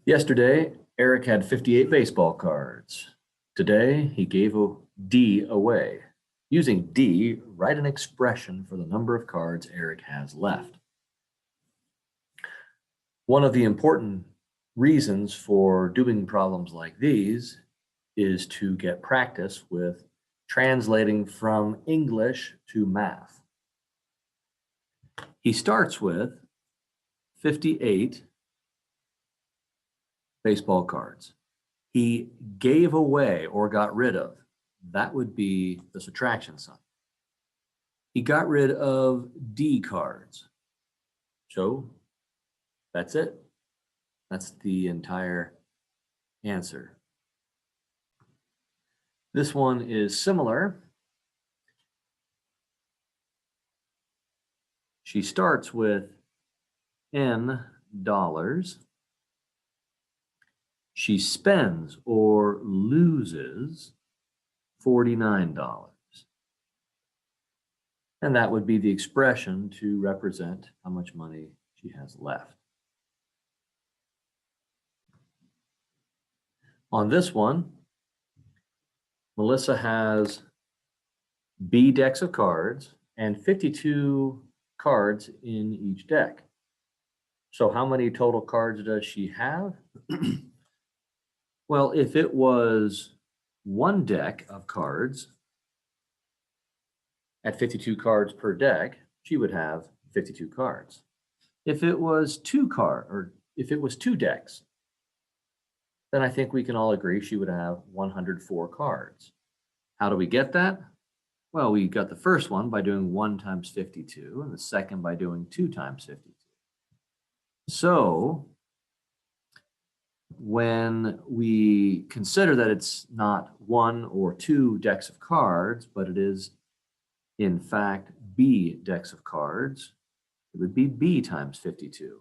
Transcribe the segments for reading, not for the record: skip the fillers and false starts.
Yesterday, Eric had 58 baseball cards. Today, he gave a D away. Using D, write an expression for the number of cards Eric has left. One of the important reasons for doing problems like these is to get practice with translating from English to math. He starts with 58 baseball cards. He gave away or got rid of. That would be the subtraction sign. He got rid of D cards. So that's it. That's the entire answer. This one is similar. She starts with N dollars. She spends or loses $49. And that would be the expression to represent how much money she has left. On this one, Melissa has B decks of cards and 52 cards in each deck. So how many total cards does she have? Well, if it was one deck of cards at 52 cards per deck, she would have 52 cards. If it was two decks, then I think we can all agree she would have 104 cards. How do we get that? Well, we got the first one by doing 1 times 52 and the second by doing 2 times 52. So when we consider that it's not 1 or 2 decks of cards, but it is in fact B decks of cards, it would be B times 52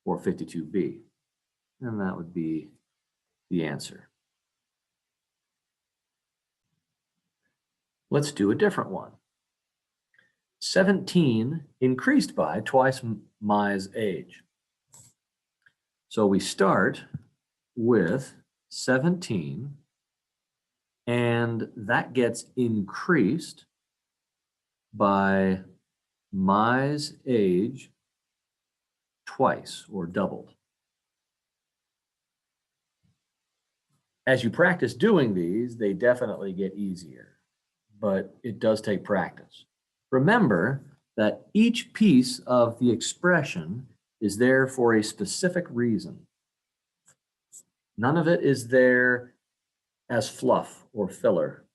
or 52B. And that would be the answer. Let's do a different one. 17 increased by twice Mai's age. So we start with 17, and that gets increased by Mai's age twice or doubled. As you practice doing these, they definitely get easier, but it does take practice. Remember that each piece of the expression is there for a specific reason. None of it is there as fluff or filler.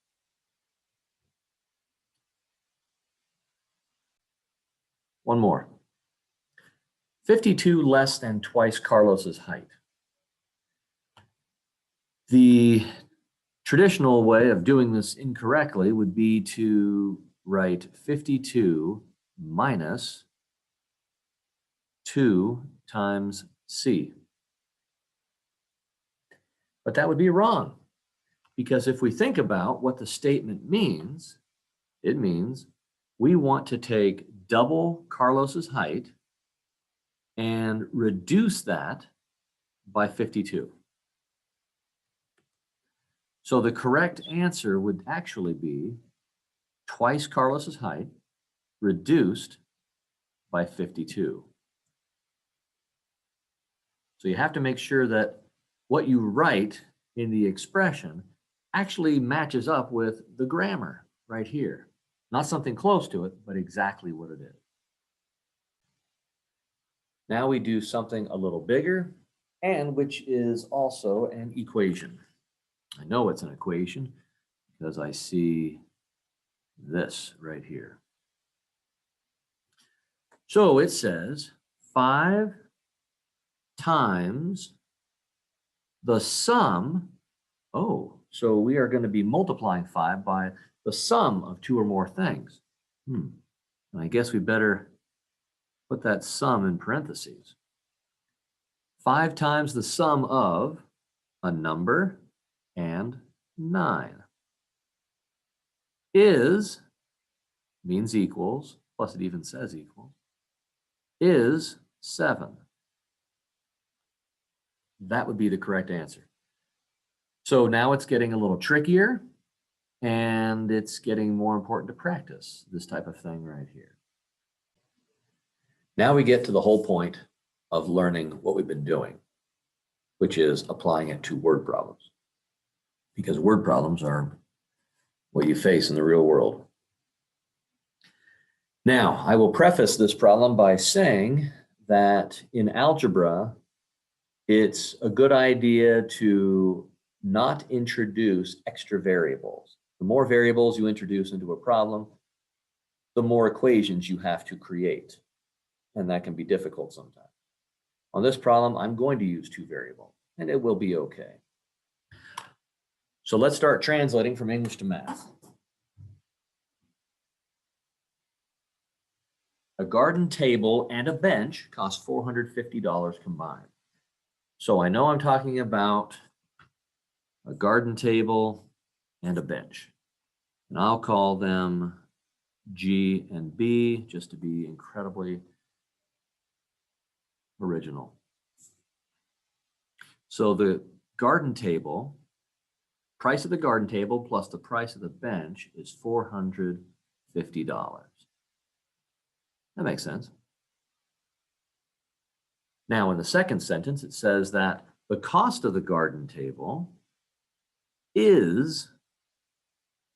One more. 52 less than twice Carlos's height. The traditional way of doing this incorrectly would be to write 52 minus 2 times C. But that would be wrong, because if we think about what the statement means, it means we want to take double Carlos's height and reduce that by 52. So the correct answer would actually be twice Carlos's height reduced by 52. So you have to make sure that what you write in the expression actually matches up with the grammar right here. Not something close to it, but exactly what it is. Now we do something a little bigger, and which is also an equation. I know it's an equation because I see this right here. So it says 5 times the sum. Oh, so we are going to be multiplying 5 by the sum of 2 or more things. And I guess we better put that sum in parentheses. 5 times the sum of a number and 9 is, means equals, plus it even says equals, is 7. That would be the correct answer. So now it's getting a little trickier, and it's getting more important to practice this type of thing right here. Now we get to the whole point of learning what we've been doing, which is applying it to word problems. Because word problems are what you face in the real world. Now, I will preface this problem by saying that in algebra, it's a good idea to not introduce extra variables. The more variables you introduce into a problem, the more equations you have to create. And that can be difficult sometimes. On this problem, I'm going to use 2 variables, and it will be okay. So let's start translating from English to math. A garden table and a bench cost $450 combined. So I know I'm talking about a garden table and a bench. And I'll call them G and B just to be incredibly original. So the garden table, price of the garden table plus the price of the bench is $450. That makes sense. Now in the second sentence, it says that the cost of the garden table is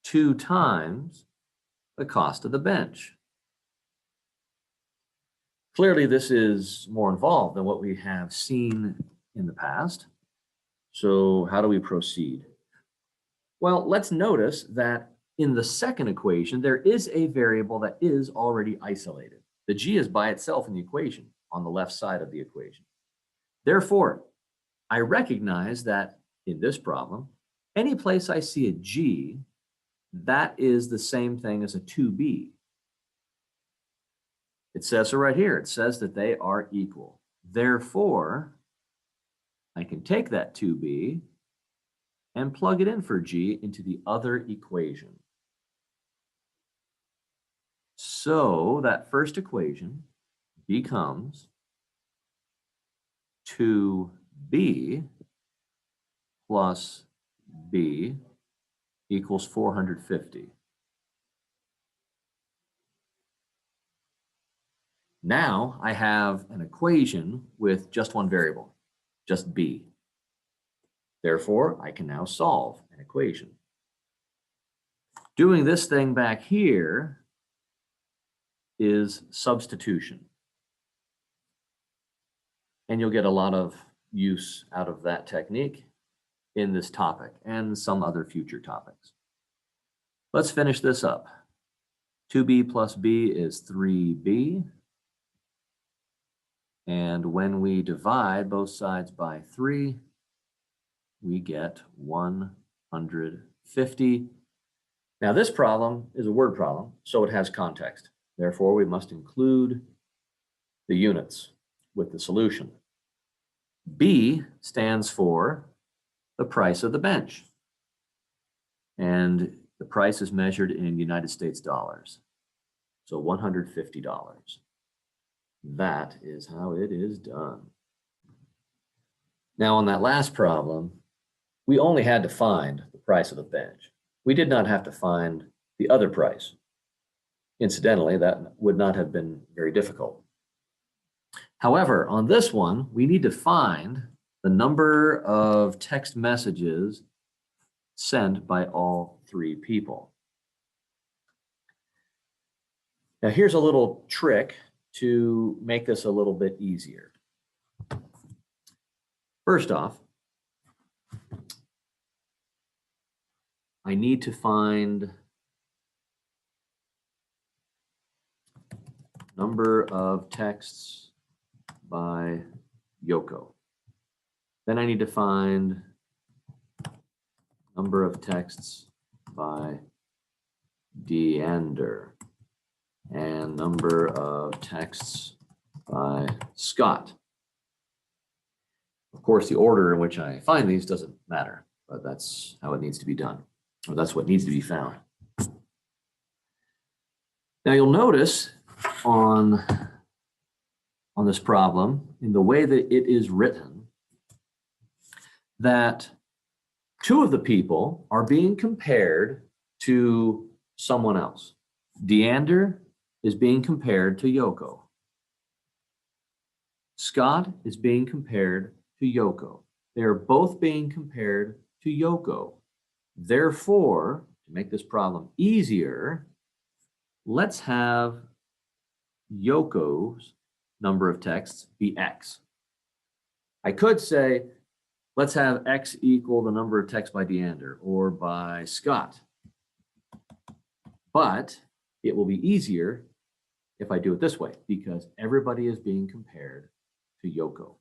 2 times the cost of the bench. Clearly, this is more involved than what we have seen in the past. So how do we proceed? Well, let's notice that in the second equation, there is a variable that is already isolated. The G is by itself in the equation on the left side of the equation. Therefore, I recognize that in this problem, any place I see a G, that is the same thing as a 2B. It says so right here. It says that they are equal. Therefore, I can take that 2B and plug it in for G into the other equation. So that first equation becomes 2B plus B equals 450. Now I have an equation with just one variable, just B. Therefore, I can now solve an equation. Doing this thing back here is substitution. And you'll get a lot of use out of that technique in this topic and some other future topics. Let's finish this up. 2B plus B is 3B. And when we divide both sides by 3, we get 150. Now this problem is a word problem, so it has context. Therefore, we must include the units with the solution. B stands for the price of the bench. And the price is measured in United States dollars. So $150. That is how it is done. Now on that last problem, we only had to find the price of the bench. We did not have to find the other price. Incidentally, that would not have been very difficult. However, on this one, we need to find the number of text messages sent by all 3 people. Now here's a little trick to make this a little bit easier. First off, I need to find number of texts by Yoko. Then I need to find number of texts by Deander and number of texts by Scott. Of course, the order in which I find these doesn't matter, but that's how it needs to be done, or that's what needs to be found. Now you'll notice on this problem, in the way that it is written, that two of the people are being compared to someone else. Deander is being compared to Yoko. Scott is being compared to Yoko. They are both being compared to Yoko. Therefore, to make this problem easier, let's have Yoko's number of texts be X. I could say, let's have X equal the number of texts by Deander or by Scott. But it will be easier if I do it this way because everybody is being compared to Yoko.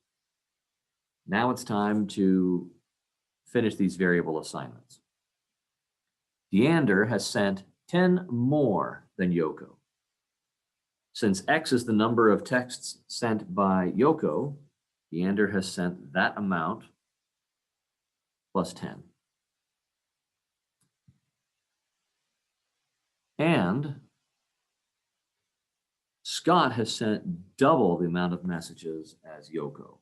Now it's time to finish these variable assignments. Deander has sent 10 more than Yoko. Since X is the number of texts sent by Yoko, Deander has sent that amount plus 10. And Scott has sent double the amount of messages as Yoko.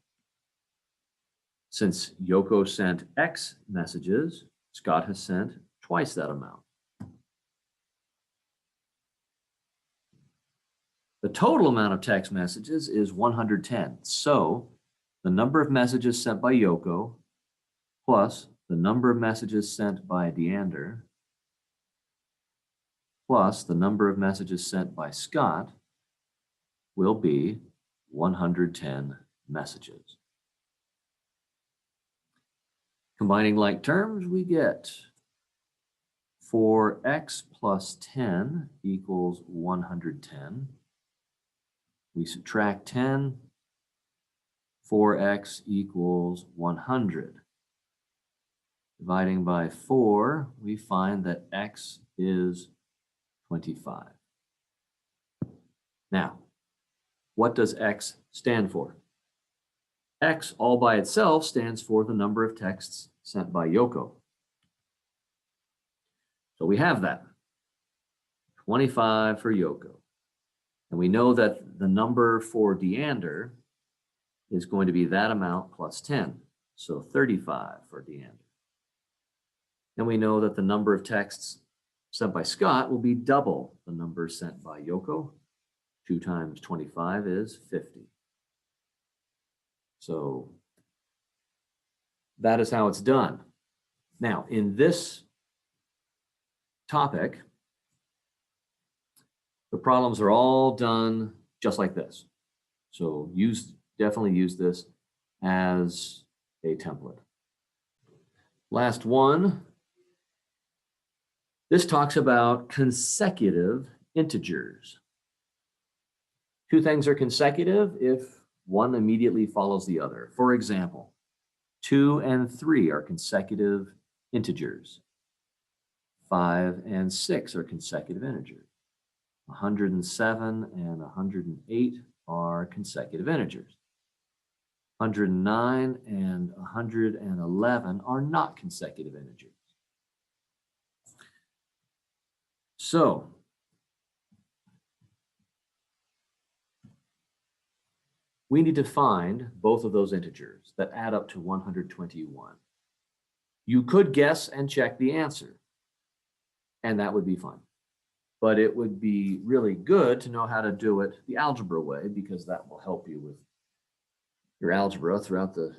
Since Yoko sent X messages, Scott has sent twice that amount. The total amount of text messages is 110. So the number of messages sent by Yoko plus the number of messages sent by Deander plus the number of messages sent by Scott will be 110 messages. Combining like terms, we get 4x plus 10 equals 110. We subtract 10, 4x equals 100. Dividing by 4, we find that x is 25. Now, what does x stand for? X all by itself stands for the number of texts sent by Yoko. So we have that, 25 for Yoko. And we know that the number for Deander is going to be that amount plus 10, so 35 for Deander. And we know that the number of texts sent by Scott will be double the number sent by Yoko. 2 times 25 is 50. So that is how it's done. Now, in this topic, the problems are all done just like this. So definitely use this as a template. Last one. This talks about consecutive integers. Two things are consecutive if one immediately follows the other. For example, 2 and 3 are consecutive integers. 5 and 6 are consecutive integers. 107 and 108 are consecutive integers. 109 and 111 are not consecutive integers. So, we need to find both of those integers that add up to 121. You could guess and check the answer, and that would be fun. But it would be really good to know how to do it the algebra way, because that will help you with your algebra throughout the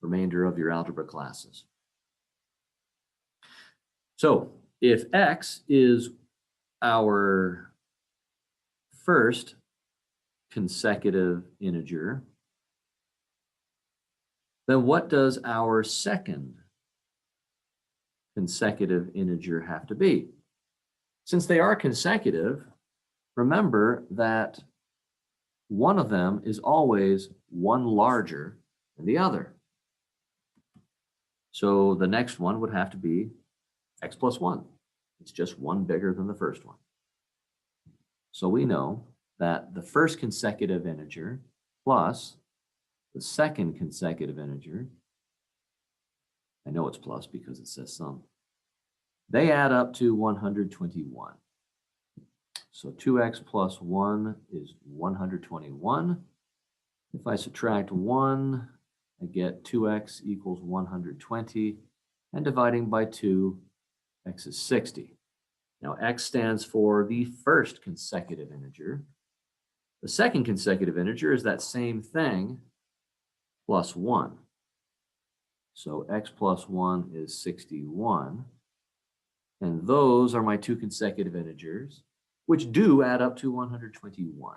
remainder of your algebra classes. So if x is our first consecutive integer, then what does our second consecutive integer have to be? Since they are consecutive, remember that one of them is always one larger than the other. So the next one would have to be x plus 1. It's just one bigger than the first one. So we know that the first consecutive integer plus the second consecutive integer, I know it's plus because it says sum, they add up to 121. So 2x plus 1 is 121. If I subtract 1 I get 2x equals 120, and dividing by 2, x is 60. Now, x stands for the first consecutive integer. The second consecutive integer is that same thing plus 1. So x plus 1 is 61. And those are my two consecutive integers, which do add up to 121.